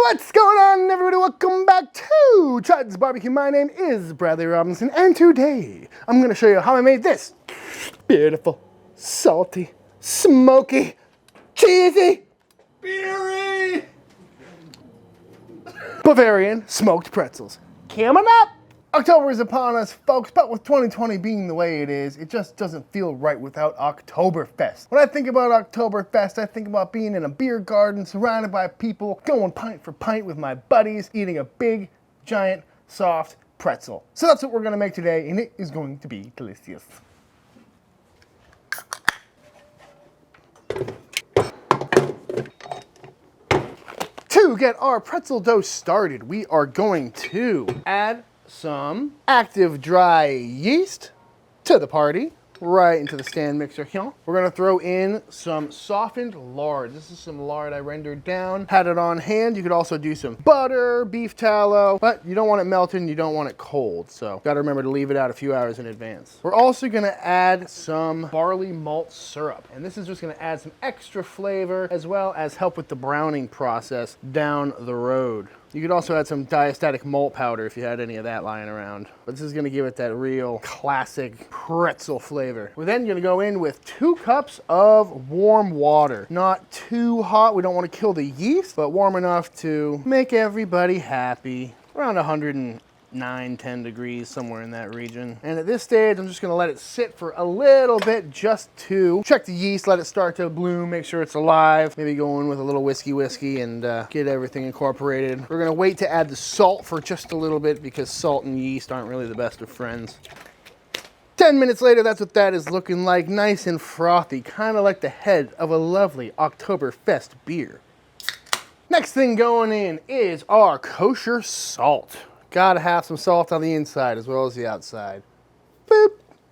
What's going on, everybody? Welcome back to Chuds BBQ. My name is Bradley Robinson, and today I'm going to show you how I made this beautiful, salty, smoky, cheesy, beery Bavarian smoked pretzels. Coming up! October is upon us, folks, but with 2020 being the way it is, it just doesn't feel right without Oktoberfest. When I think about Oktoberfest, I think about being in a beer garden, surrounded by people, going pint for pint with my buddies, eating a big, giant, soft pretzel. So that's what we're gonna make today, and it is going to be delicious. To get our pretzel dough started, we are going to add some active dry yeast to the party, right into the stand mixer here. We're gonna throw in some softened lard. This is some lard I rendered down, had it on hand. You could also do some butter, beef tallow, but you don't want it melted and you don't want it cold, so gotta remember to leave it out a few hours in advance. We're also gonna add some barley malt syrup, and this is just gonna add some extra flavor as well as help with the browning process down the road. You could also add some diastatic malt powder if you had any of that lying around. But this is gonna give it that real classic pretzel flavor. We're then gonna go in with 2 cups of warm water. Not too hot, we don't wanna kill the yeast, but warm enough to make everybody happy. Around 109, 10 degrees, somewhere in that region. And at this stage, I'm just gonna let it sit for a little bit just to check the yeast, let it start to bloom, make sure it's alive. Maybe go in with a little whiskey and get everything incorporated. We're gonna wait to add the salt for just a little bit because salt and yeast aren't really the best of friends. 10 minutes later, that's what that is looking like. Nice and frothy, kind of like the head of a lovely Oktoberfest beer. Next thing going in is our kosher salt. Gotta have some salt on the inside as well as the outside. Boop.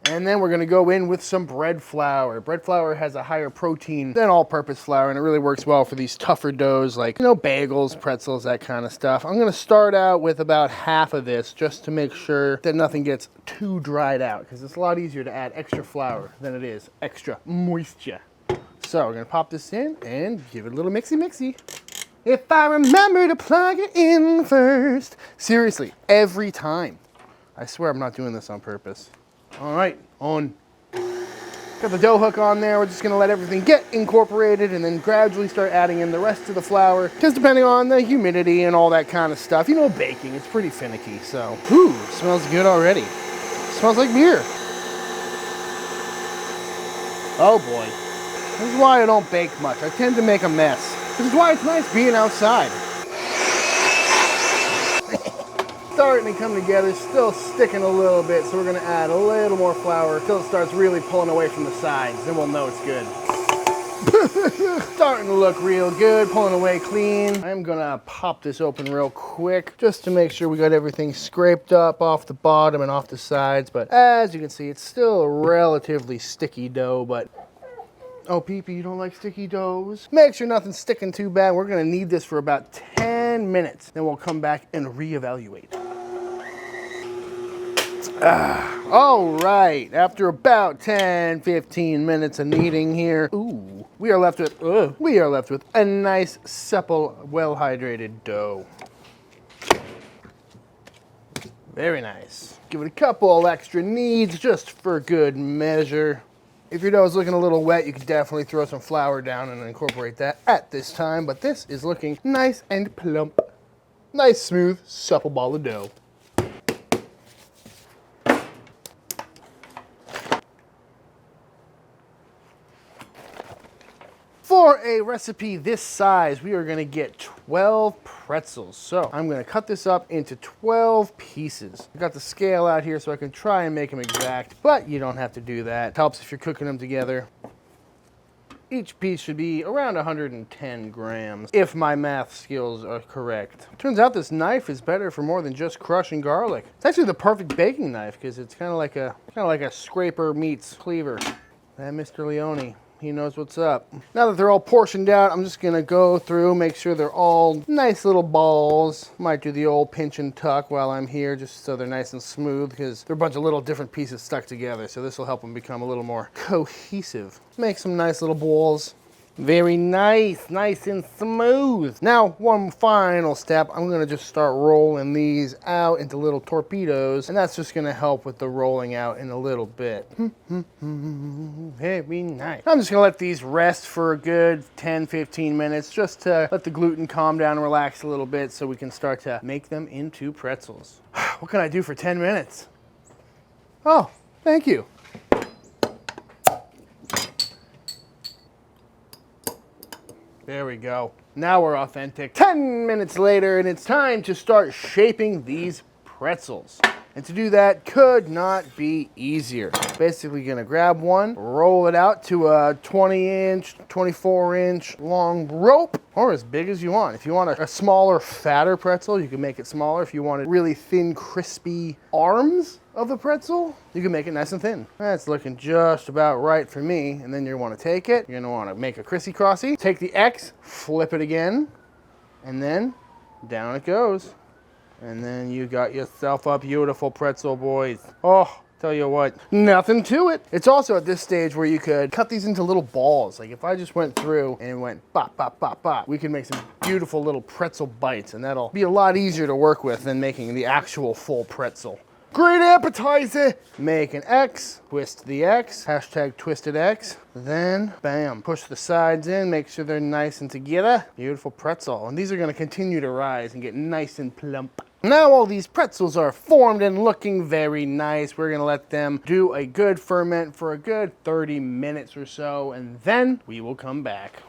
And then we're gonna go in with some bread flour. Bread flour has a higher protein than all-purpose flour, and it really works well for these tougher doughs like, you know, bagels, pretzels, that kind of stuff. I'm gonna start out with about half of this just to make sure that nothing gets too dried out, because it's a lot easier to add extra flour than it is extra moisture. So we're gonna pop this in and give it a little mixy-mixy. If I remember to plug it in first. Seriously, every time. I swear I'm not doing this on purpose. All right, on. Got the dough hook on there. We're just gonna let everything get incorporated and then gradually start adding in the rest of the flour. Just depending on the humidity and all that kind of stuff. You know, baking, it's pretty finicky, so. Ooh, smells good already. Smells like beer. Oh boy. This is why I don't bake much. I tend to make a mess. This is why it's nice being outside. Starting to come together, still sticking a little bit, so we're gonna add a little more flour until it starts really pulling away from the sides, then we'll know it's good. Starting to look real good, pulling away clean. I'm gonna pop this open real quick, just to make sure we got everything scraped up off the bottom and off the sides, but as you can see, it's still a relatively sticky dough, but oh, Pee-Pee, you don't like sticky doughs? Make sure nothing's sticking too bad. We're gonna need this for about 10 minutes. Then we'll come back and reevaluate. All right, after about 10, 15 minutes of kneading here, ooh, we are left with a nice, supple, well-hydrated dough. Very nice. Give it a couple extra kneads just for good measure. If your dough is looking a little wet, you can definitely throw some flour down and incorporate that at this time, but this is looking nice and plump. Nice, smooth, supple ball of dough. For a recipe this size, we are gonna get 12 pretzels. So I'm gonna cut this up into 12 pieces. I got the scale out here so I can try and make them exact, but you don't have to do that. It helps if you're cooking them together. Each piece should be around 110 grams, if my math skills are correct. Turns out this knife is better for more than just crushing garlic. It's actually the perfect baking knife because it's kind of like a scraper meets cleaver. That Mr. Leone. He knows what's up. Now that they're all portioned out, I'm just gonna go through, make sure they're all nice little balls. Might do the old pinch and tuck while I'm here, just so they're nice and smooth, because they're a bunch of little different pieces stuck together, so this will help them become a little more cohesive. Make some nice little balls. Very nice, nice and smooth. Now, one final step, I'm gonna just start rolling these out into little torpedoes, and that's just gonna help with the rolling out in a little bit. Very nice. I'm just gonna let these rest for a good 10-15 minutes, just to let the gluten calm down and relax a little bit so we can start to make them into pretzels. What can I do for 10 minutes? Oh, thank you. There we go. Now we're authentic. 10 minutes later, and it's time to start shaping these pretzels. And to do that could not be easier. Basically gonna grab one, roll it out to a 20-inch, 24-inch long rope, or as big as you want. If you want a smaller, fatter pretzel, you can make it smaller. If you wanted really thin, crispy arms of the pretzel, you can make it nice and thin. That's looking just about right for me. And then you wanna take it, you're gonna wanna make a crissy-crossy, take the X, flip it again, and then down it goes. And then you got yourself a beautiful pretzel, boys. Oh, tell you what, nothing to it. It's also at this stage where you could cut these into little balls. Like if I just went through and went bop, bop, bop, bop, we can make some beautiful little pretzel bites, and that'll be a lot easier to work with than making the actual full pretzel. Great appetizer. Make an X, twist the X, hashtag twisted X. Then, bam, push the sides in, make sure they're nice and together. Beautiful pretzel. And these are gonna continue to rise and get nice and plump. Now all these pretzels are formed and looking very nice. We're gonna let them do a good ferment for a good 30 minutes or so, and then we will come back.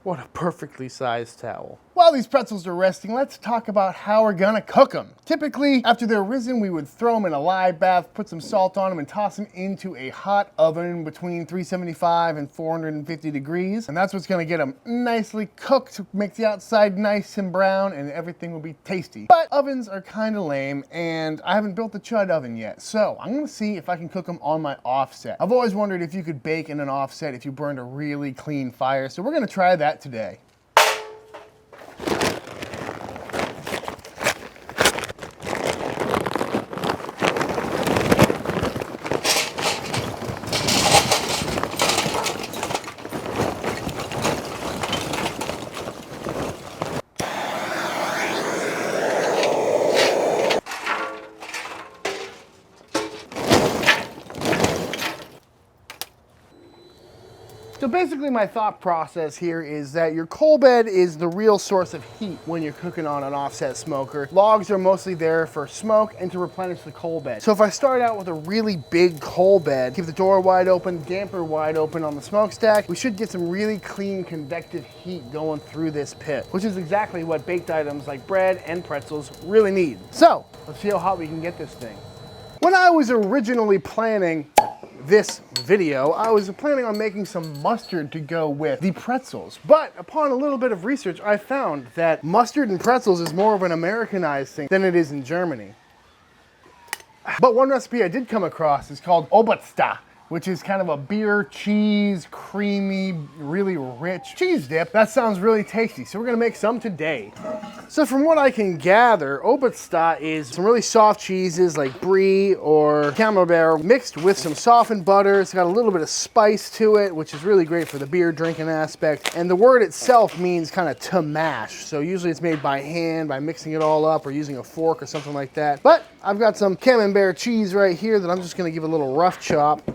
What a perfectly sized towel. While these pretzels are resting, let's talk about how we're gonna cook them. Typically, after they're risen, we would throw them in a live bath, put some salt on them, and toss them into a hot oven between 375 and 450 degrees. And that's what's gonna get them nicely cooked, make the outside nice and brown, and everything will be tasty. But ovens are kinda lame, and I haven't built the Chud oven yet. So I'm gonna see if I can cook them on my offset. I've always wondered if you could bake in an offset if you burned a really clean fire. So we're gonna try that today. So basically my thought process here is that your coal bed is the real source of heat when you're cooking on an offset smoker. Logs are mostly there for smoke and to replenish the coal bed. So if I start out with a really big coal bed, keep the door wide open, damper wide open on the smokestack, we should get some really clean convective heat going through this pit, which is exactly what baked items like bread and pretzels really need. So let's see how hot we can get this thing. When I was originally planning this video, I was planning on making some mustard to go with the pretzels. But upon a little bit of research, I found that mustard and pretzels is more of an Americanized thing than it is in Germany. But one recipe I did come across is called Obazda, which is kind of a beer, cheese, creamy, really rich cheese dip. That sounds really tasty, so we're gonna make some today. So from what I can gather, Obazda is some really soft cheeses like Brie or Camembert mixed with some softened butter. It's got a little bit of spice to it, which is really great for the beer drinking aspect. And the word itself means kind of to mash. So usually it's made by hand, by mixing it all up or using a fork or something like that. But I've got some Camembert cheese right here that I'm just gonna give a little rough chop.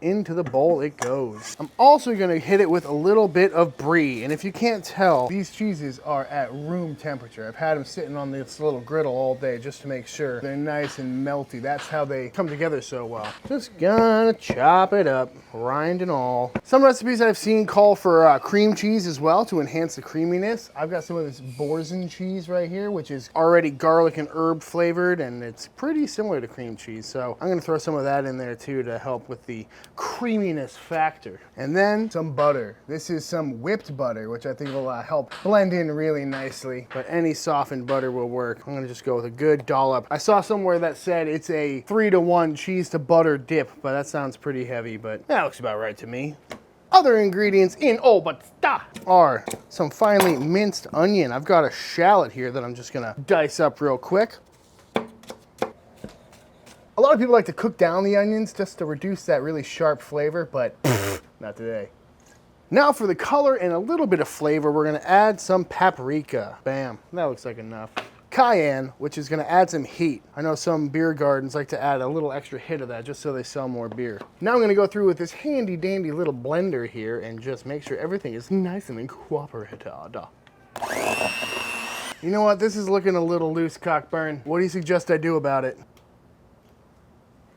Into the bowl it goes. I'm also gonna hit it with a little bit of Brie. And if you can't tell, these cheeses are at room temperature. I've had them sitting on this little griddle all day just to make sure they're nice and melty. That's how they come together so well. Just gonna chop it up, rind and all. Some recipes I've seen call for cream cheese as well to enhance the creaminess. I've got some of this Boursin cheese right here, which is already garlic and herb flavored, and it's pretty similar to cream cheese. So I'm gonna throw some of that in there too to help with the creaminess factor. And then some butter. This is some whipped butter, which I think will help blend in really nicely, but any softened butter will work. I'm gonna just go with a good dollop. I saw somewhere that said it's a 3-to-1 cheese to butter dip, but that sounds pretty heavy, but that looks about right to me. Other ingredients in Obazda are some finely minced onion. I've got a shallot here that I'm just gonna dice up real quick. A lot of people like to cook down the onions just to reduce that really sharp flavor, but not today. Now for the color and a little bit of flavor, we're gonna add some paprika. Bam, that looks like enough. Cayenne, which is gonna add some heat. I know some beer gardens like to add a little extra hit of that just so they sell more beer. Now I'm gonna go through with this handy dandy little blender here and just make sure everything is nice and cooperated. You know what, this is looking a little loose, Cockburn. What do you suggest I do about it?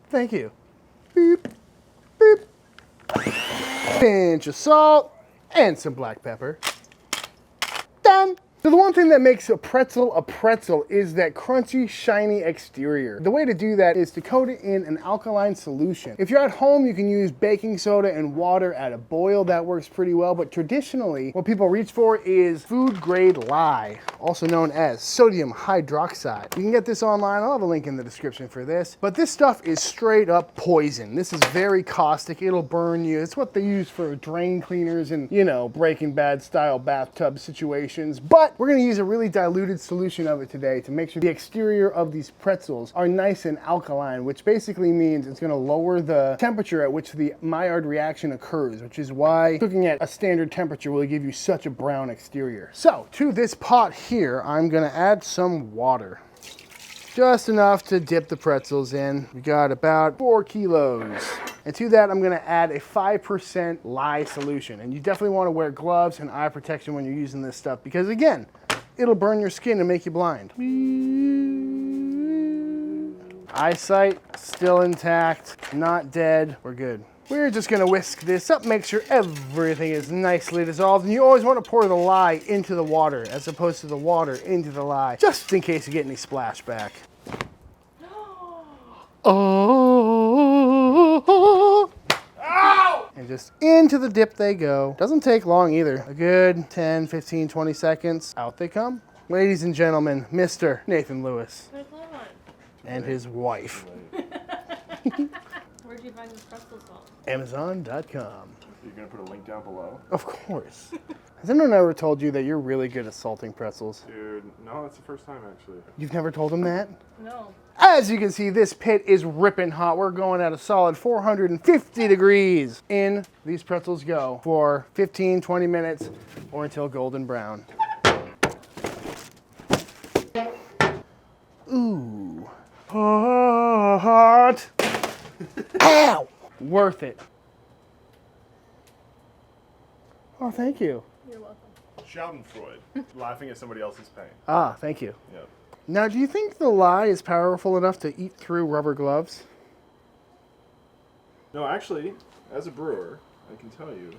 Thank you. Beep, beep. Pinch of salt and some black pepper. Done. So the one thing that makes a pretzel is that crunchy, shiny exterior. The way to do that is to coat it in an alkaline solution. If you're at home, you can use baking soda and water at a boil. That works pretty well, but traditionally, what people reach for is food-grade lye, also known as sodium hydroxide. You can get this online. I'll have a link in the description for this, but this stuff is straight up poison. This is very caustic. It'll burn you. It's what they use for drain cleaners and, you know, Breaking Bad style bathtub situations, but we're gonna use a really diluted solution of it today to make sure the exterior of these pretzels are nice and alkaline, which basically means it's gonna lower the temperature at which the Maillard reaction occurs, which is why cooking at a standard temperature will give you such a brown exterior. So to this pot here, I'm gonna add some water. Just enough to dip the pretzels in. We got about 4 kilos. And to that, I'm gonna add a 5% lye solution. And you definitely wanna wear gloves and eye protection when you're using this stuff because again, it'll burn your skin and make you blind. Eyesight still intact, not dead, we're good. We're just gonna whisk this up, make sure everything is nicely dissolved. And you always wanna pour the lye into the water as opposed to the water into the lye, just in case you get any splashback. Oh! Ow! And just into the dip they go. Doesn't take long either. A good 10, 15, 20 seconds. Out they come. Ladies and gentlemen, Mr. Nathan Lewis. And his wife. Where'd you find this pretzel salt? Amazon.com. You're gonna put a link down below? Of course. Has anyone ever told you that you're really good at salting pretzels? Dude, no, that's the first time actually. You've never told them that? No. As you can see, this pit is ripping hot. We're going at a solid 450 degrees. In these pretzels go for 15, 20 minutes or until golden brown. Ooh. Hot. Ow! Worth it. Oh, thank you. You're welcome. Schadenfreude. Laughing at somebody else's pain. Ah, thank you. Yep. Now, do you think the lye is powerful enough to eat through rubber gloves? No, actually, as a brewer, I can tell you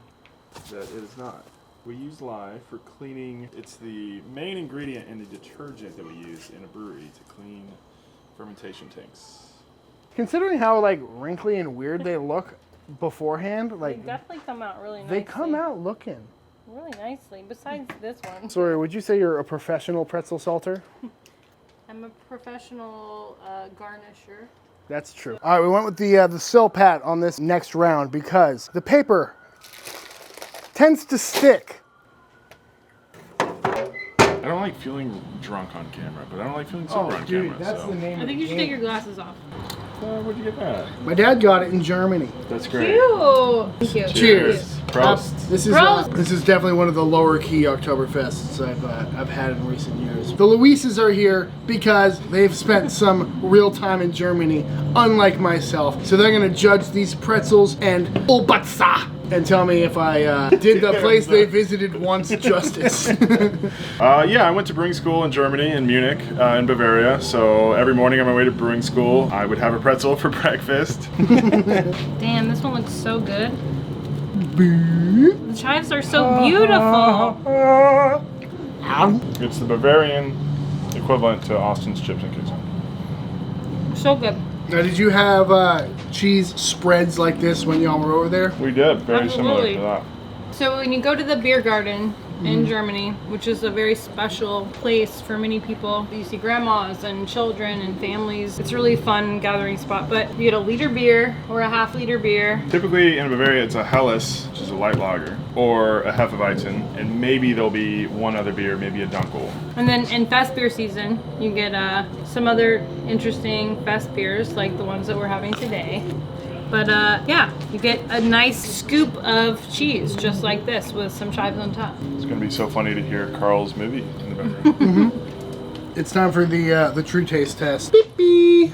that it is not. We use lye for cleaning. It's the main ingredient in the detergent that we use in a brewery to clean fermentation tanks. Considering how like wrinkly and weird they look beforehand, like They definitely come out really nicely. they come out looking. really nicely, besides this one. Sorry, would you say you're a professional pretzel salter? I'm a professional garnisher. That's true. All right, we went with the sill pat on this next round because the paper tends to stick. I don't like feeling drunk on camera, but I don't like feeling sober on camera. So. name. I think you should take your glasses off. Where'd you get that? My dad got it in Germany. That's great. Cute! Thank you. Cheers. Prost. This is Prost. this is definitely one of the lower key Oktoberfests I've had in recent years. The Luises are here because they've spent some real time in Germany, unlike myself. So they're gonna judge these pretzels and Obazda and tell me if I did the place they visited once justice. Yeah, I went to brewing school in Germany, in Munich, in Bavaria. So every morning on my way to brewing school, I would have a pretzel for breakfast. Damn, this one looks so good. The chives are so beautiful. It's the Bavarian equivalent to Austin's chips and queso. So good. Now, did you have cheese spreads like this when y'all were over there? We did, very similar Absolutely. to that. So when you go to the beer garden in Germany, which is a very special place for many people, you see grandmas and children and families. It's a really fun gathering spot, but you get a liter beer or a half-liter beer. Typically in Bavaria, it's a Helles, which is a light lager, or a Hefeweizen, and maybe there'll be one other beer, maybe a Dunkel. And then in fest beer season, you get some other interesting fest beers like the ones that we're having today. But yeah, you get a nice scoop of cheese just like this with some chives on top. It's going to be so funny to hear Carl's movie in the background. It's time for the true taste test. Beep beep.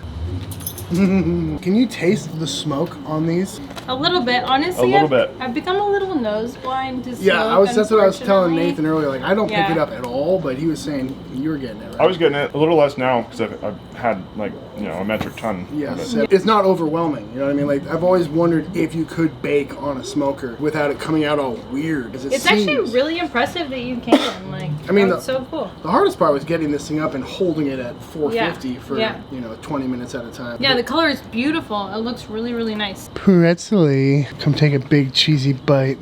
Can you taste the smoke on these? A little bit, honestly. A little bit. I've become a little nose blind to smoke. Yeah, that's what I was telling unfortunately. Nathan earlier. Like, I don't pick Yeah. it up at all, but he was saying you were getting it, right? I was getting it a little less now because I've had like, you know, a metric ton. Yes, of it. it's not overwhelming. You know what I mean? Like, I've always wondered if you could bake on a smoker without it coming out all weird. 'Cause It's actually really impressive that you can. Like, I mean, that's so cool. The hardest part was getting this thing up and holding it at 450 for, Yeah. 20 minutes at a time. Yeah, the color is beautiful. It looks really, really nice. Pretzely. Come take a big cheesy bite.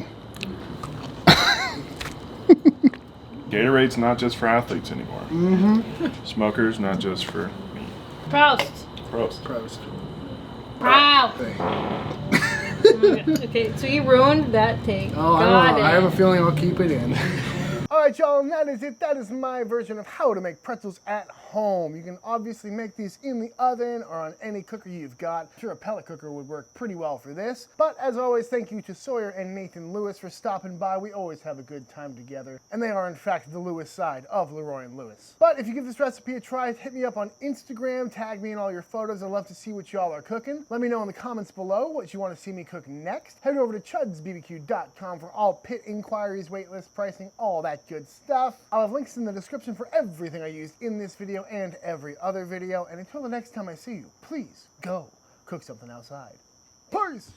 Gatorade's not just for athletes anymore. Mm-hmm. Smokers, not just for me. Proust. Prost. Proust. Proust. Thing. Okay, so you ruined that take. Oh, I Got don't know. it. I have a feeling I'll keep it in. All right, y'all, and that is it. That is my version of how to make pretzels at home. You can obviously make these in the oven or on any cooker you've got. I'm sure a pellet cooker would work pretty well for this. But as always, thank you to Sawyer and Nathan Lewis for stopping by. We always have a good time together. And they are, in fact, the Lewis side of Leroy and Lewis. But if you give this recipe a try, hit me up on Instagram, tag me in all your photos. I'd love to see what y'all are cooking. Let me know in the comments below what you want to see me cook next. Head over to ChudsBBQ.com for all pit inquiries, waitlist pricing, all that good stuff. I'll have links in the description for everything I used in this video and every other video. And until the next time I see you, please go cook something outside. Peace!